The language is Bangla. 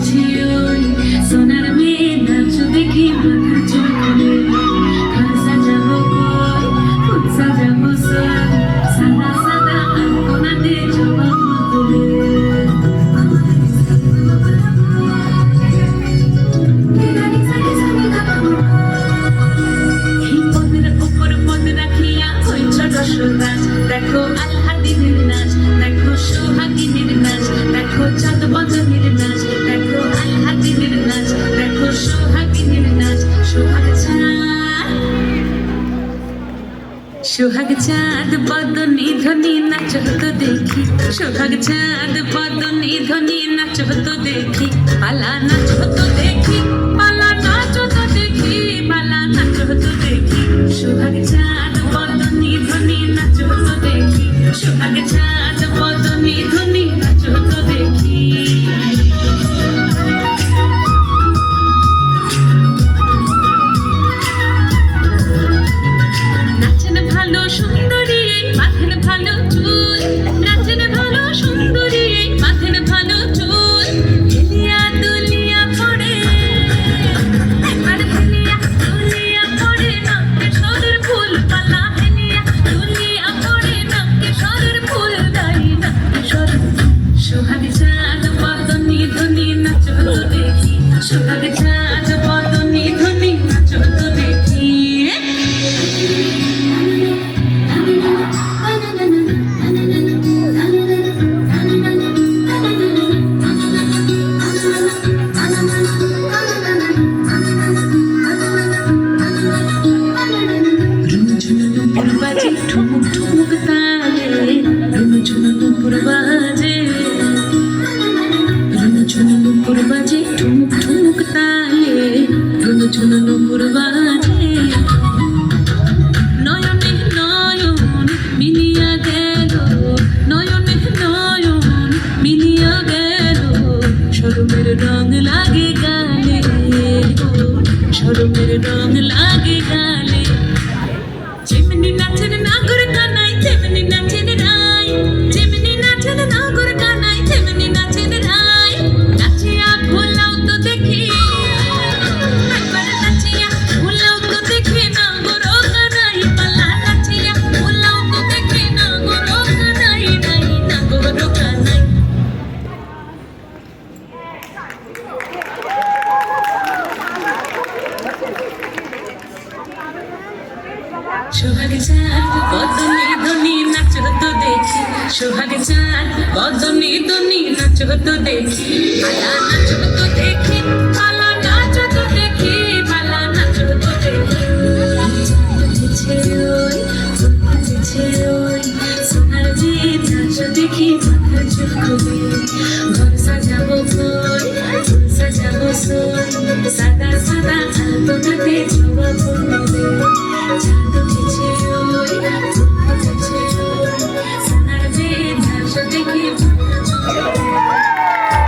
দেখেছি ওই সোনার মেয়ে নাচ দেখি মাথা চুল করে ঘর সাজাবো কই ফুল সাজাবো সই সাদা সাদা আলপনাতে জবা ফুল দেখো আল্লাদিনের নাচ দেখো সোহাগিনীর নাচ দেখো চাঁদ বদনের নাচ দেখো আল্লাদিনের নাচ দেখো সোহাগিনীর নাচ সোহাগ চাঁদ বদনী ধ্বনি নাচ হতো দেখি সোহাগ চাঁদ বদনী ধ্বনি নাচ হতো দেখি পালা নাচ হতো দেখি পালা নাচ হতো দেখি পালা নাচ হতো দেখি সোহাগ চাঁদ বদনী ধ্বনি নাচ হতো দেখি সোহাগ চাঁদ বদনী ধ্বনি নাচ হতো দেখি নাচেন ভালো সুন্দরী মাথের ভালো চুল নাচেন ভালো সুন্দরী মাথের ভালো চুল হেলিয়া দুলিয়া পড়ে একবার হেলিয়া দুলিয়া পড়ে নাকে সরের ফুল পালা হেলিয়া দুলিয়া পড়ে নাকে সরের ফুল দাই নাকে সরের সোহাগ চাঁদ বদনী ধ্বনি নাচ হতো দেখি সোহাগ চাঁদ বদনী ধ্বনি নাচ হতো দেখি বাজে ঠুমুক ঠুমুক তালে রুনুঝুনু নুপুর বাজে রুনুঝুনু নুপুর বাজে ঠুমুক ঠুমুক তালে রুনুঝুনু নুপুর বাজে নয়নে নয়ন মিলিয়া গেল নয়নে নয়ন মিলিয়া গেল শরমের রং লাগে গালে শরমের রং লাগে গালে যেমনি নাচেন নাগর কানাই তেমনি নাচেন রাই যেমনি নাচেন নাগর কানাই তেমনি নাচেন রাই নাচিয়া ভোলাও তো দেখি একবার নাচিয়া ভোলাও তো দেখি নাগর কানাই পালা নাচিয়া ভোলাও তো দেখি নাগর কানাই নাই নাগর কানাই সোহাগ চাঁদ বদনী ধ্বনি নাচ হতো দেখি সোহাগ চাঁদ বদনী ধ্বনি নাচ হতো দেখি পালা নাচ